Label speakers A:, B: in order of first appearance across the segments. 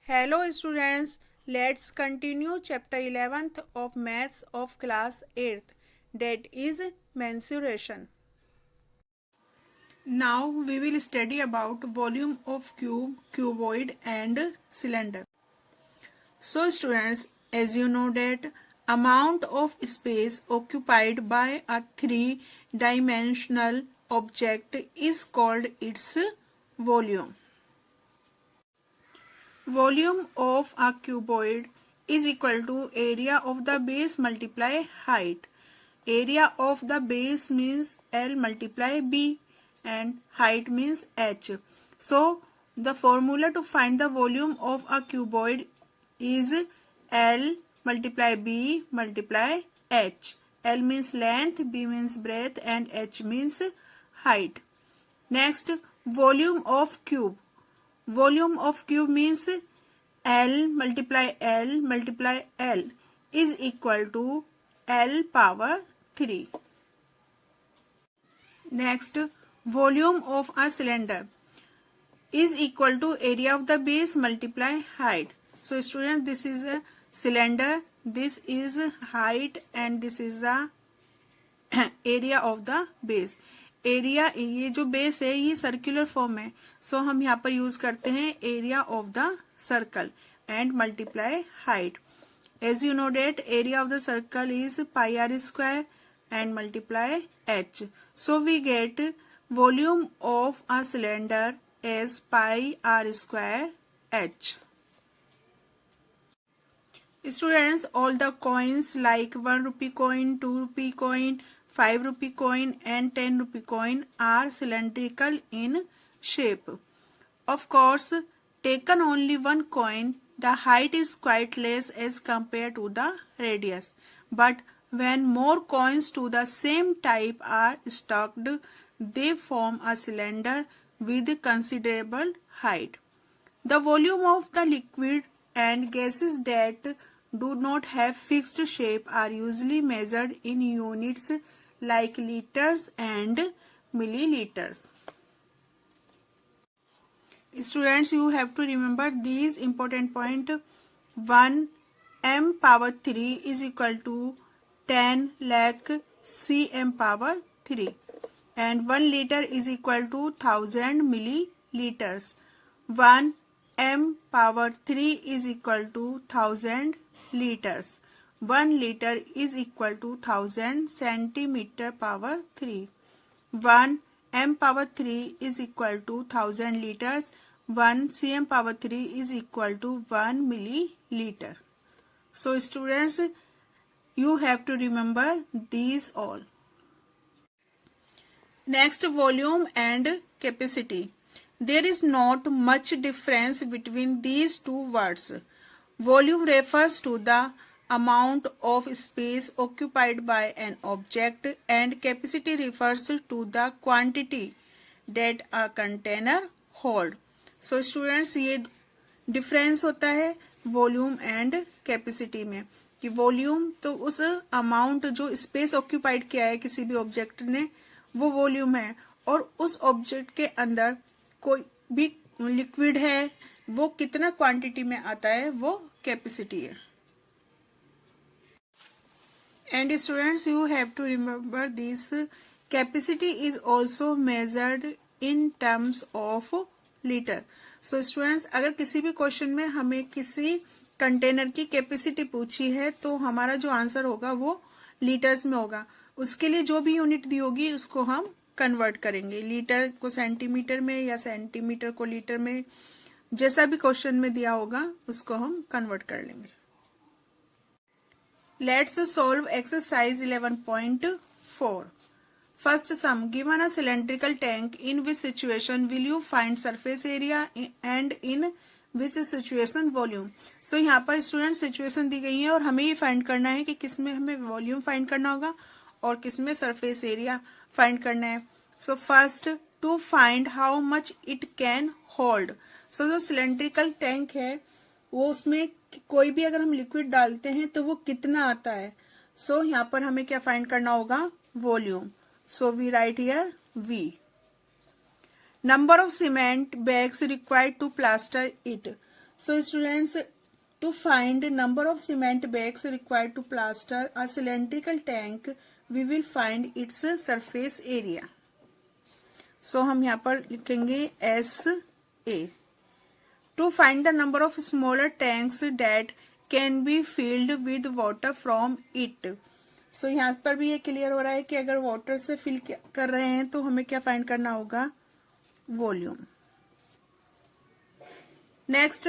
A: Hello students, let's continue chapter 11th of maths of class 8th, that is mensuration. Now we will study about volume of cube, cuboid and cylinder. So students, as you know that amount of space occupied by a three-dimensional object is called its volume. Volume of a cuboid is equal to area of the base multiply height. Area of the base means L multiply B and height means H. So the formula to find the volume of a cuboid is L multiply B multiply H. L means length, B means breadth and H means height. Next, volume of cube. Volume of cube means L multiply L is equal to L power 3. Next, volume of a cylinder is equal to area of the base multiply height. So students, this is a cylinder, this is height and this is the area of the base. Area, ये जो base है ये circular form है, सो हम यहाँ पर use करते हैं area of the circle and multiply height. As you know that area of the circle is pi R square and multiply H. So we get volume of a cylinder as pi R square H. Students, all the coins like 1 rupee coin, 2 rupee coin, 5 rupee coin and 10 rupee coin are cylindrical in shape. Of course, taken only one coin, the height is quite less as compared to the radius. But when more coins to the same type are stacked, they form a cylinder with considerable height. The volume of the liquid and gases that do not have fixed shape are usually measured in units like liters and milliliters. Students, you have to remember these important points. 1 m power 3 is equal to 10 lakh cm power 3 and 1 liter is equal to 1000 milliliters. 1 m power 3 is equal to 1000 liters. 1 liter is equal to 1000 centimeter power 3. 1 m power 3 is equal to 1000 liters. 1 cm power 3 is equal to 1 milliliter. So students, you have to remember these all. Next, volume and capacity. There is not much difference between these two words. Volume refers to the amount of space occupied by an object and capacity refers to the quantity that a container hold. So students, ये difference होता है volume and capacity में कि volume तो उस amount जो space occupied किया है किसी भी ऑब्जेक्ट ने वो वॉल्यूम है, और उस ऑब्जेक्ट के अंदर कोई भी लिक्विड है वो कितना क्वांटिटी में आता है वो कैपेसिटी है. And students, you have to remember this capacity is also measured in terms of litre. So students, अगर किसी भी क्वेश्चन में हमें किसी कंटेनर की कैपेसिटी पूछी है तो हमारा जो आंसर होगा वो लीटर्स में होगा. उसके लिए जो भी यूनिट दी होगी उसको हम कन्वर्ट करेंगे, लीटर को सेंटीमीटर में या सेंटीमीटर को लीटर में, जैसा भी क्वेश्चन में दिया होगा उसको हम कन्वर्ट कर लेंगे. Let's solve exercise 11.4. First sum, given a cylindrical tank in which situation will you find surface area and in which situation volume. So यहाँ पर स्टूडेंट सिचुएशन दी गई है और हमें ये फाइंड करना है कि किसमें हमें वॉल्यूम फाइंड करना होगा और किसमें सरफेस एरिया फाइंड करना है. So first, to find how much it can hold. So जो सिलेंड्रिकल टैंक है वो उसमें कोई भी अगर हम लिक्विड डालते हैं तो वो कितना आता है. सो यहाँ पर हमें क्या फाइंड करना होगा, volume. So we write here V. Number of cement bags required to plaster it. So students, to find number of cement bags required to plaster a cylindrical tank, we will find its surface area. So हम यहाँ पर लिखेंगे SA. To find the number of smaller tanks that can be filled with water from it. So यहाँ पर भी ये clear हो रहा है कि अगर वाटर से फिल कर रहे हैं तो हमें क्या फाइंड करना होगा, volume. Next,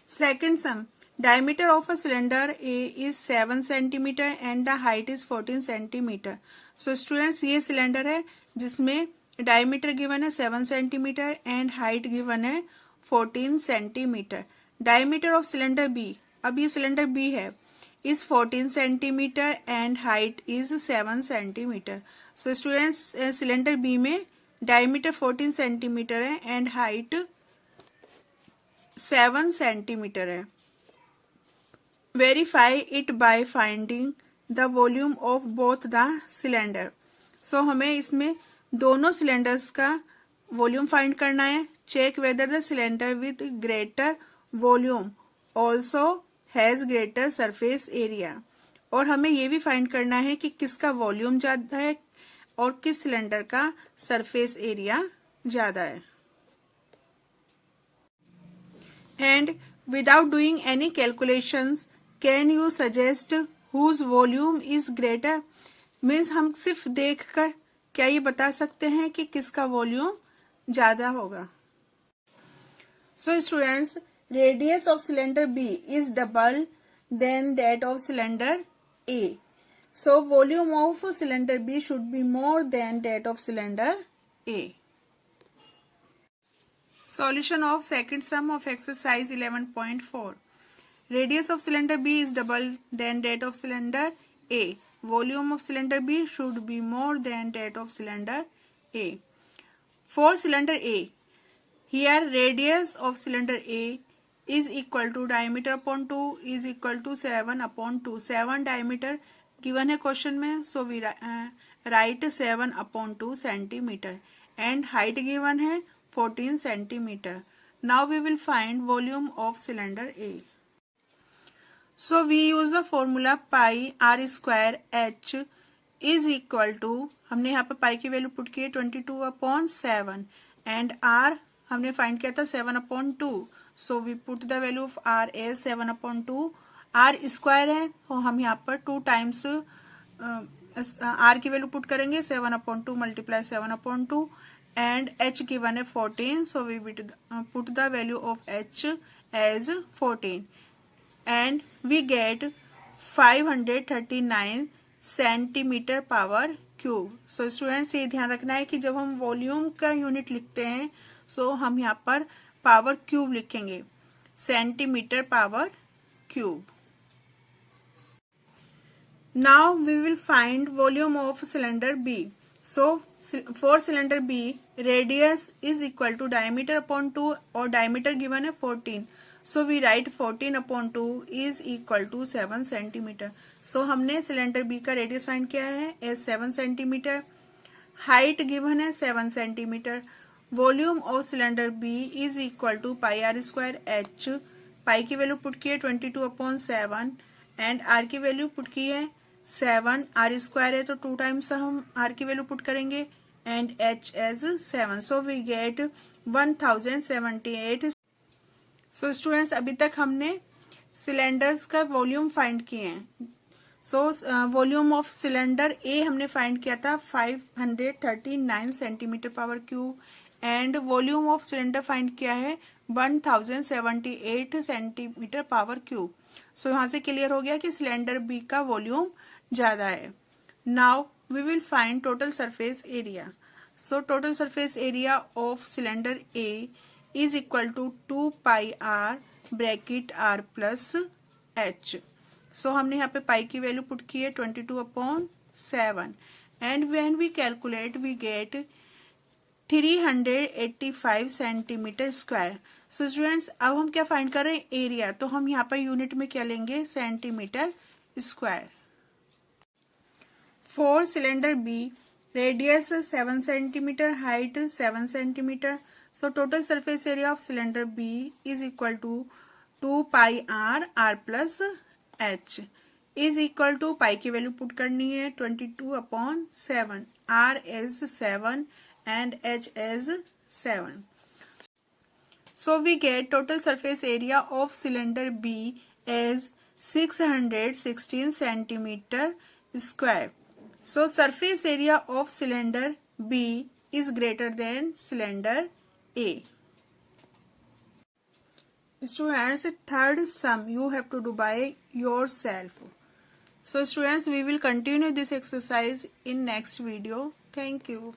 A: second some. Diameter of a cylinder A is 7 centimeter and the height is 14 centimeter. So students, ये सिलेंडर है जिसमें डायमीटर गिवन है 7 सेंटीमीटर एंड हाइट गिवन है 14 centimeter. Diameter of cylinder B, अब ये cylinder B है, is 14 centimeter and height is 7 centimeter. So students, cylinder B में diameter 14 centimeter है एंड हाइट 7 सेंटीमीटर है. Verify it by finding the volume of both the cylinder. So हमें इसमें दोनों cylinders का वॉल्यूम फाइंड करना है. Check whether the cylinder with greater volume also has greater surface area. और हमें ये भी फाइंड करना है कि किसका वॉल्यूम ज्यादा है और किस सिलेंडर का सरफेस एरिया ज्यादा है. And without doing any calculations can you suggest whose volume is greater. Means हम सिर्फ देखकर क्या ये बता सकते हैं कि किसका वॉल्यूम ज्यादा होगा. So students, radius of cylinder B is double than that of cylinder A. So volume of cylinder B should be more than that of cylinder A. Solution of second sum of exercise 11.4. Radius of cylinder B is double than that of cylinder A. Volume of cylinder B should be more than that of cylinder A. For cylinder A, here radius of cylinder A is equal to diameter upon 2 is equal to 7 upon 2. 7 diameter given है question में, so we write 7 upon 2 centimeter and height given है 14 centimeter. Now we will find volume of cylinder A. So we use the formula pi r square h is equal to, हमने यहाँ पर पाई की value put की है 22/7 and r हमने find किया था 7/2. So we put the value of r as 7/2. r square है तो हम यहाँ पर 2 टाइम्स r की वैल्यू पुट करेंगे, 7/2 मल्टीप्लाई 7/2 and h given है 14. So we put the value of h as 14 and we get 539 centimeter power cube. So students, ये ध्यान रखना है कि जब हम वॉल्यूम का यूनिट लिखते हैं so हम यहाँ पर पावर क्यूब लिखेंगे, centimetre power cube. Now we will find volume of cylinder B. So for cylinder B, radius is equal to diameter upon 2 और diameter given है 14. So we write 14/2 is equal to 7 centimeter. So हमने cylinder B का radius find किया है as 7 centimeter. Height given है 7 centimeter. Volume of cylinder B is equal to pi r square h. pi की value put की है 22/7 and r की value put की है 7. r स्क्वायर है तो 2 टाइम्स हम r की वैल्यू पुट करेंगे and h as 7. So we get 1078. So students, अभी तक हमने सिलेंडर्स का वॉल्यूम फाइंड किए हैं. So volume of cylinder A हमने फाइंड किया था 539 centimetre power cube and volume of cylinder find किया है 1078 सेंटीमीटर पावर क्यूब. सो यहाँ से क्लियर हो गया कि सिलेंडर बी का वॉल्यूम ज्यादा है. Now we will find total surface area. So total surface area of cylinder A is equal to 2 pi R bracket r plus h. सो हमने यहाँ पे पाई की वैल्यू पुट की है 22/7 and when we calculate we get 385 centimetre square. So students, अब हम क्या फाइंड कर रहे हैं, एरिया. तो हम यहाँ पर यूनिट में क्या लेंगे, centimetre square. For cylinder B, radius 7 centimetre, height 7 centimetre. So total surface area of cylinder B is equal to 2 pi r plus h is equal to pi की वैल्यू पुट करनी है 22/7, r is 7 and h is 7. So we get total surface area of cylinder B as 616 centimeter square. So surface area of cylinder B is greater than cylinder A. Students, third sum you have to do by yourself. So students, we will continue this exercise in next video. Thank you.